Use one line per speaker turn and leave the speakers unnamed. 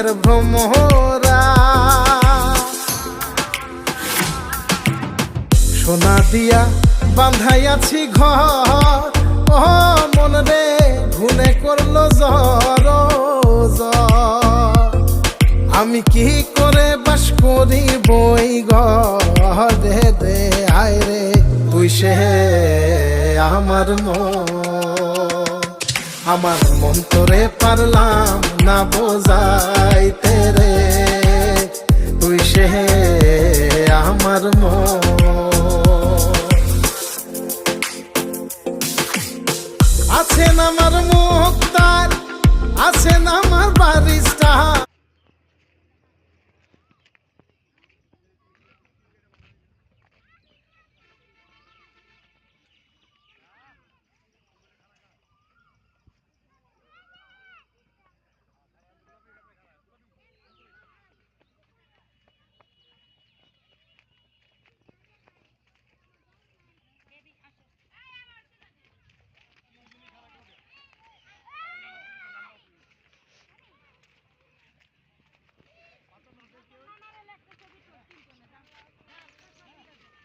সুখের ভ্রমরা। সোনা দিয়া বাঁধাইয়াছি ঘর, ও মন রে ঘুনে করলো জ্বর জ্বর। আমি কি করে বাস করি বই ঘরে দে আয় রে তুই সে আমার মন তোরে পারলাম না বোঝা।